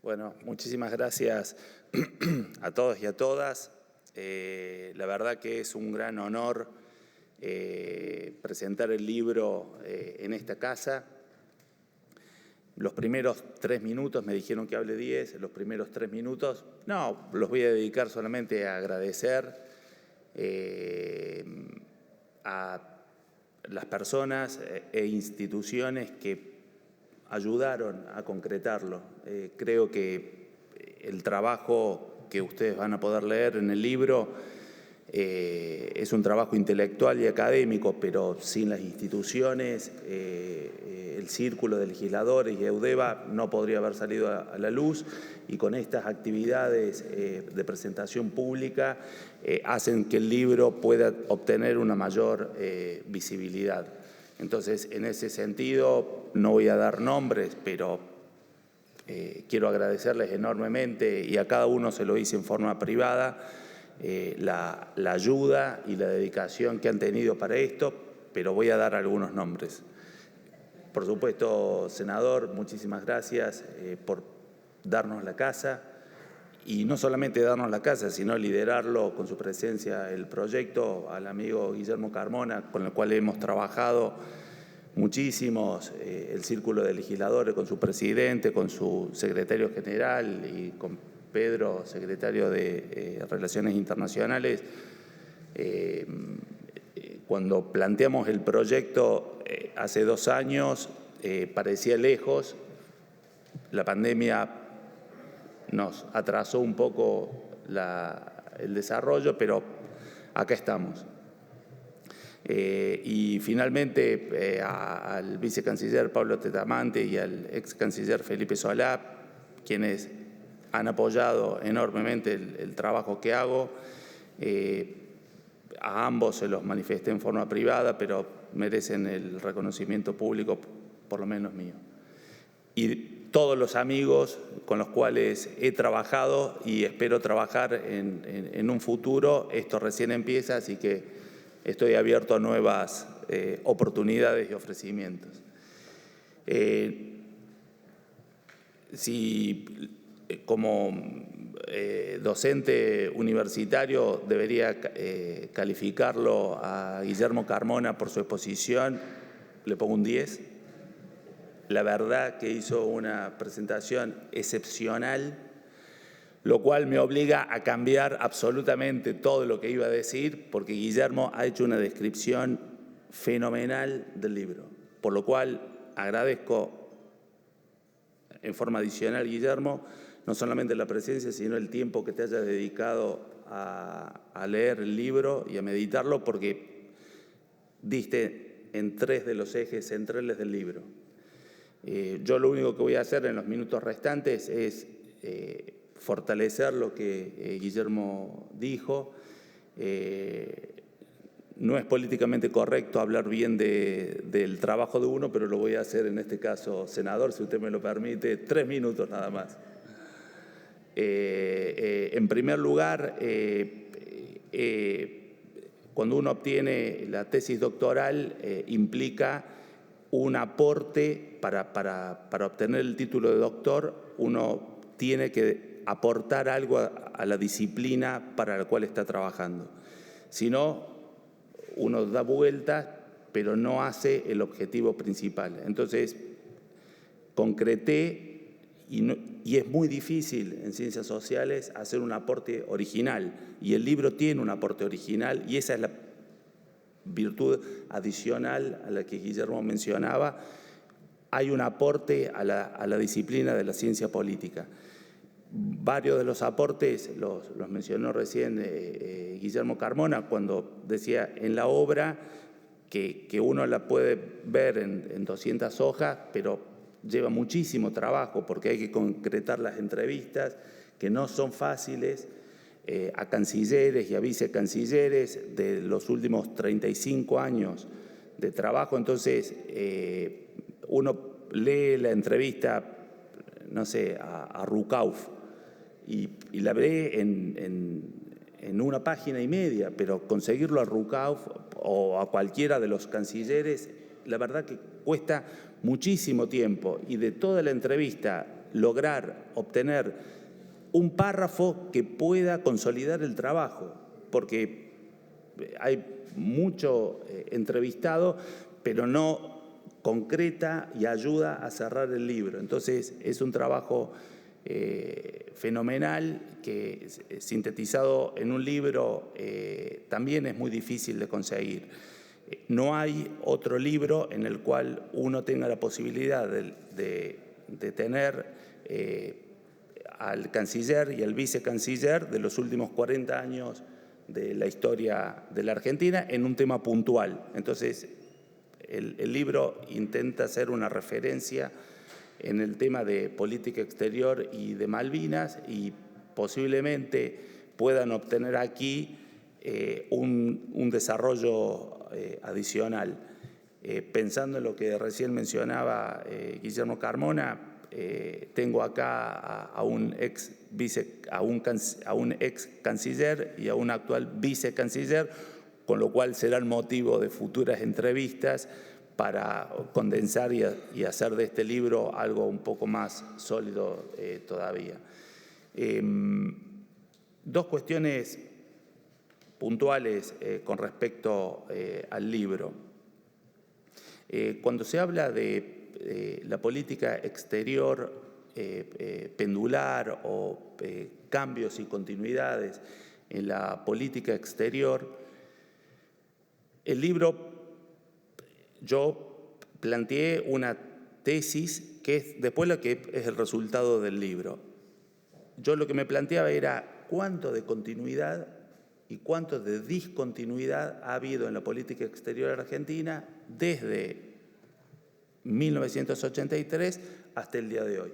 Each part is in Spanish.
Bueno, muchísimas gracias a todos y a todas. La verdad que es un gran honor presentar el libro en esta casa. Los primeros 3 minutos, me dijeron que hable 10, los primeros 3 minutos, no, los voy a dedicar solamente a agradecer a las personas e instituciones que ayudaron a concretarlo. Creo que el trabajo que ustedes van a poder leer en el libro es un trabajo intelectual y académico, pero sin las instituciones, el Círculo de Legisladores y EUDEVA no podría haber salido a la luz, y con estas actividades de presentación pública hacen que el libro pueda obtener una mayor visibilidad. Entonces, en ese sentido, no voy a dar nombres, pero quiero agradecerles enormemente, y a cada uno se lo hice en forma privada, la ayuda y la dedicación que han tenido para esto, pero voy a dar algunos nombres. Por supuesto, senador, muchísimas gracias por darnos la casa, y no solamente darnos la casa, sino liderarlo con su presencia el proyecto, al amigo Guillermo Carmona, con el cual hemos trabajado muchísimos, el Círculo de Legisladores con su presidente, con su secretario general y con Pedro, secretario de Relaciones Internacionales. Cuando planteamos el proyecto hace 2 años, parecía lejos. La pandemia nos atrasó un poco el desarrollo, pero acá estamos. Y finalmente al vicecanciller Pablo Tetamante y al ex canciller Felipe Solá, quienes han apoyado enormemente el trabajo que hago. A ambos se los manifesté en forma privada, pero merecen el reconocimiento público, por lo menos mío. Y todos los amigos con los cuales he trabajado y espero trabajar en un futuro. Esto recién empieza, así que estoy abierto a nuevas oportunidades y ofrecimientos. Si como docente universitario debería calificarlo a Guillermo Carmona por su exposición, le pongo un 10. La verdad que hizo una presentación excepcional, lo cual me obliga a cambiar absolutamente todo lo que iba a decir, porque Guillermo ha hecho una descripción fenomenal del libro, por lo cual agradezco en forma adicional, Guillermo, no solamente la presencia, sino el tiempo que te hayas dedicado a leer el libro y a meditarlo, porque diste en 3 de los ejes centrales del libro. Yo lo único que voy a hacer en los minutos restantes es fortalecer lo que Guillermo dijo. No es políticamente correcto hablar bien del trabajo de uno, pero lo voy a hacer en este caso, senador, si usted me lo permite, 3 minutos nada más. En primer lugar, cuando uno obtiene la tesis doctoral, implica un aporte para obtener el título de doctor. Uno tiene que aportar algo a la disciplina para la cual está trabajando. Si no, uno da vueltas, pero no hace el objetivo principal. Entonces, concreté, y es muy difícil en ciencias sociales hacer un aporte original, y el libro tiene un aporte original, y esa es la virtud adicional a la que Guillermo mencionaba. Hay un aporte a la disciplina de la ciencia política. Varios de los aportes los mencionó recién Guillermo Carmona, cuando decía en la obra que uno la puede ver en 200 hojas, pero lleva muchísimo trabajo porque hay que concretar las entrevistas, que no son fáciles, a cancilleres y a vicecancilleres de los últimos 35 años de trabajo. Entonces, uno lee la entrevista, no sé, a Rucauf, y la ve en 1,5 páginas, pero conseguirlo a Rucauf o a cualquiera de los cancilleres, la verdad que cuesta muchísimo tiempo, y de toda la entrevista lograr obtener un párrafo que pueda consolidar el trabajo, porque hay mucho entrevistado, pero no concreta y ayuda a cerrar el libro. Entonces es un trabajo fenomenal que, sintetizado en un libro, también es muy difícil de conseguir. No hay otro libro en el cual uno tenga la posibilidad de tener al canciller y al vicecanciller de los últimos 40 años de la historia de la Argentina en un tema puntual. Entonces, el libro intenta hacer una referencia en el tema de política exterior y de Malvinas, y posiblemente puedan obtener aquí un desarrollo adicional. Pensando en lo que recién mencionaba Guillermo Carmona, tengo acá a un ex canciller y a un actual vicecanciller, con lo cual serán motivo de futuras entrevistas para condensar y hacer de este libro algo un poco más sólido todavía. Dos cuestiones puntuales con respecto al libro. Cuando se habla de la política exterior pendular o cambios y continuidades en la política exterior, el libro, yo planteé una tesis que es después lo que es el resultado del libro. Yo lo que me planteaba era cuánto de continuidad y cuánto de discontinuidad ha habido en la política exterior argentina desde 1983 hasta el día de hoy.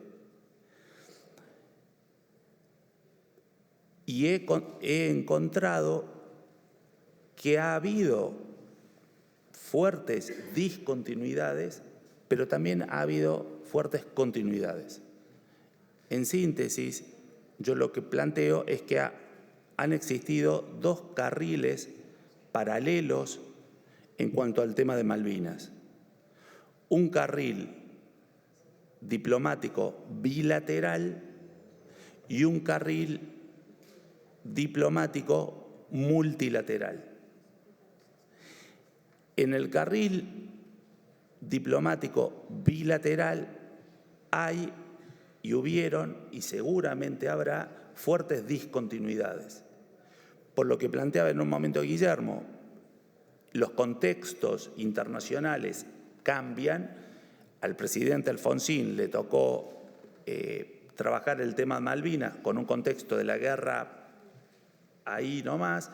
Y he encontrado que ha habido fuertes discontinuidades, pero también ha habido fuertes continuidades. En síntesis, yo lo que planteo es que han existido dos carriles paralelos en cuanto al tema de Malvinas. Un carril diplomático bilateral y un carril diplomático multilateral. En el carril diplomático bilateral hay y hubieron y seguramente habrá fuertes discontinuidades. Por lo que planteaba en un momento Guillermo, los contextos internacionales cambian. Al presidente Alfonsín le tocó trabajar el tema de Malvinas con un contexto de la guerra ahí nomás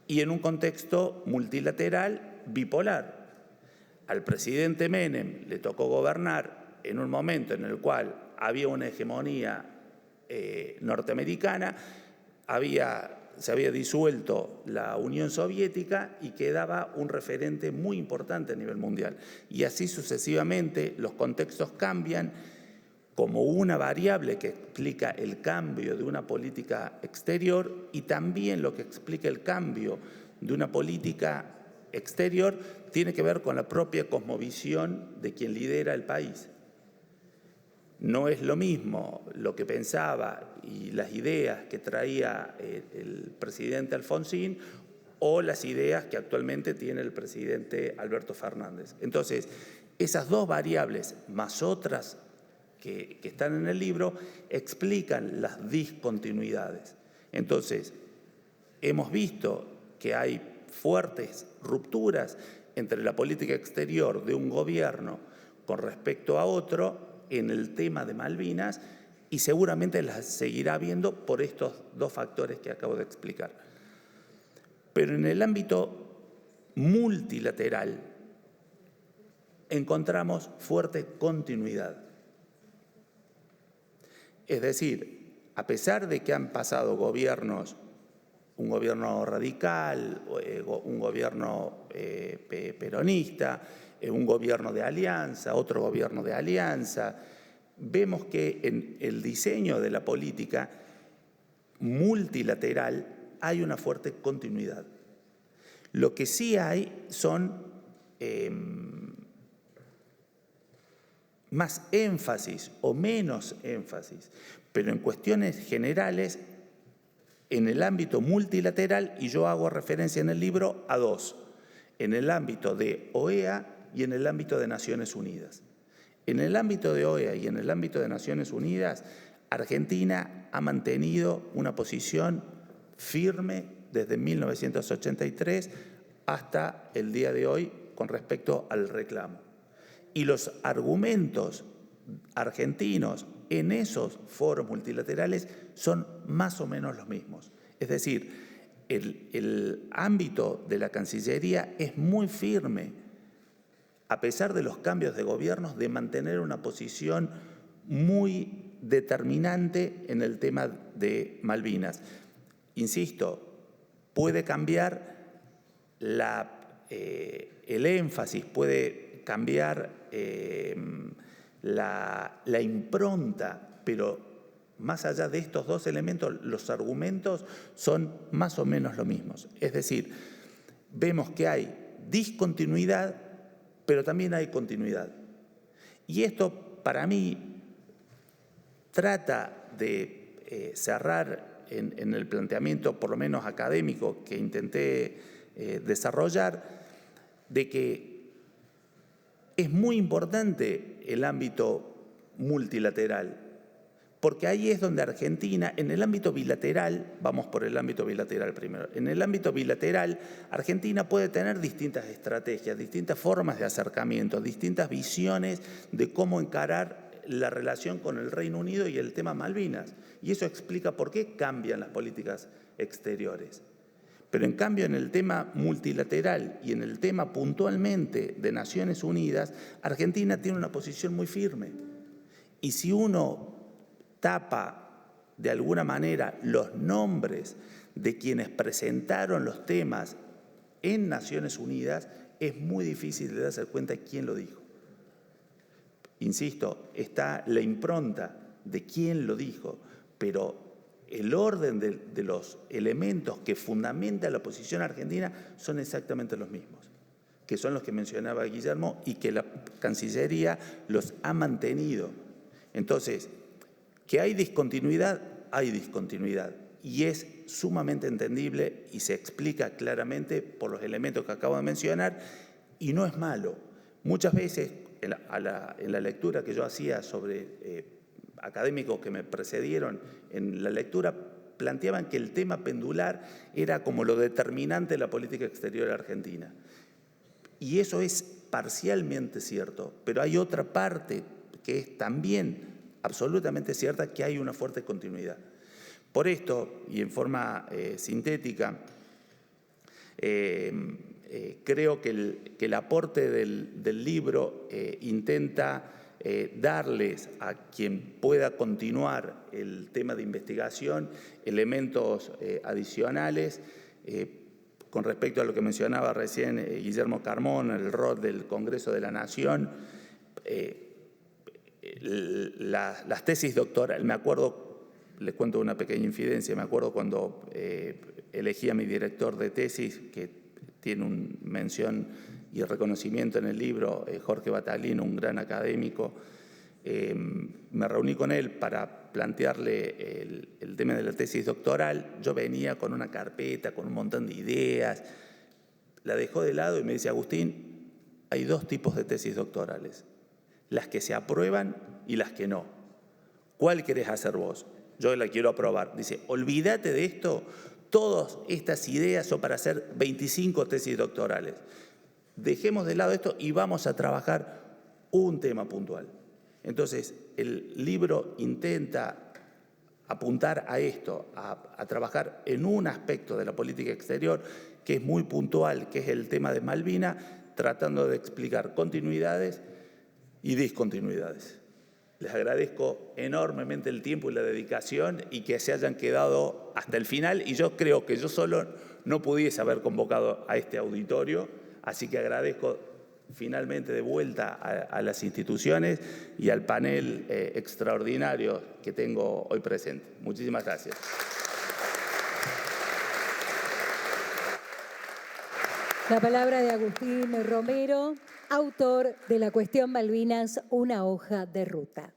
y en un contexto multilateral bipolar. Al presidente Menem le tocó gobernar en un momento en el cual había una hegemonía norteamericana, se había disuelto la Unión Soviética y quedaba un referente muy importante a nivel mundial. Y así sucesivamente los contextos cambian como una variable que explica el cambio de una política exterior y también lo que explica el cambio de una política exterior tiene que ver con la propia cosmovisión de quien lidera el país. No es lo mismo lo que pensaba y las ideas que traía el presidente Alfonsín o las ideas que actualmente tiene el presidente Alberto Fernández. Entonces, esas dos variables, más otras que están en el libro, explican las discontinuidades. Entonces, hemos visto que hay fuertes rupturas entre la política exterior de un gobierno con respecto a otro en el tema de Malvinas y seguramente las seguirá habiendo por estos dos factores que acabo de explicar. Pero en el ámbito multilateral encontramos fuerte continuidad. Es decir, a pesar de que han pasado gobiernos, un gobierno radical, un gobierno peronista, un gobierno de alianza, otro gobierno de alianza, vemos que en el diseño de la política multilateral hay una fuerte continuidad. Lo que sí hay son más énfasis o menos énfasis, pero en cuestiones generales, en el ámbito multilateral, y yo hago referencia en el libro a dos, en el ámbito de OEA y en el ámbito de Naciones Unidas. En el ámbito de OEA y en el ámbito de Naciones Unidas, Argentina ha mantenido una posición firme desde 1983 hasta el día de hoy con respecto al reclamo. Y los argumentos argentinos en esos foros multilaterales son más o menos los mismos. Es decir, el ámbito de la Cancillería es muy firme, a pesar de los cambios de gobiernos, de mantener una posición muy determinante en el tema de Malvinas. Insisto, puede cambiar el énfasis, puede cambiar la impronta, pero más allá de estos dos elementos, los argumentos son más o menos los mismos. Es decir, vemos que hay discontinuidad, pero también hay continuidad. Y esto, para mí, trata de cerrar en el planteamiento, por lo menos académico, que intenté desarrollar, de que es muy importante el ámbito multilateral, porque ahí es donde Argentina, en el ámbito bilateral, vamos por el ámbito bilateral primero, en el ámbito bilateral Argentina puede tener distintas estrategias, distintas formas de acercamiento, distintas visiones de cómo encarar la relación con el Reino Unido y el tema Malvinas. Y eso explica por qué cambian las políticas exteriores. Pero en cambio en el tema multilateral y en el tema puntualmente de Naciones Unidas, Argentina tiene una posición muy firme. Y si uno tapa de alguna manera los nombres de quienes presentaron los temas en Naciones Unidas, es muy difícil de darse cuenta de quién lo dijo. Insisto, está la impronta de quién lo dijo, pero el orden de los elementos que fundamentan la posición argentina son exactamente los mismos, que son los que mencionaba Guillermo y que la Cancillería los ha mantenido. Entonces, que hay discontinuidad, y es sumamente entendible y se explica claramente por los elementos que acabo de mencionar, y no es malo. Muchas veces, en la lectura que yo hacía sobre académicos que me precedieron en la lectura, planteaban que el tema pendular era como lo determinante de la política exterior argentina. Y eso es parcialmente cierto, pero hay otra parte que es también absolutamente cierta, que hay una fuerte continuidad. Por esto, y en forma sintética, creo que el aporte del libro intenta darles a quien pueda continuar el tema de investigación elementos adicionales con respecto a lo que mencionaba recién Guillermo Carmona, el rol del Congreso de la Nación. Las tesis doctorales, me acuerdo, les cuento una pequeña infidencia, me acuerdo cuando elegí a mi director de tesis, que tiene una mención y reconocimiento en el libro, Jorge Bataglino, un gran académico, me reuní con él para plantearle el tema de la tesis doctoral. Yo venía con una carpeta, con un montón de ideas, la dejó de lado y me dice: Agustín, hay dos tipos de tesis doctorales, las que se aprueban y las que no. ¿Cuál querés hacer vos? Yo la quiero aprobar. Dice: olvídate de esto, todas estas ideas son para hacer 25 tesis doctorales. Dejemos de lado esto y vamos a trabajar un tema puntual. Entonces, el libro intenta apuntar a esto, a trabajar en un aspecto de la política exterior que es muy puntual, que es el tema de Malvinas, tratando de explicar continuidades y discontinuidades. Les agradezco enormemente el tiempo y la dedicación y que se hayan quedado hasta el final. Y yo creo que yo solo no pudiese haber convocado a este auditorio, así que agradezco finalmente de vuelta a las instituciones y al panel extraordinario que tengo hoy presente. Muchísimas gracias. La palabra de Agustín Romero, autor de La Cuestión Malvinas, una hoja de ruta.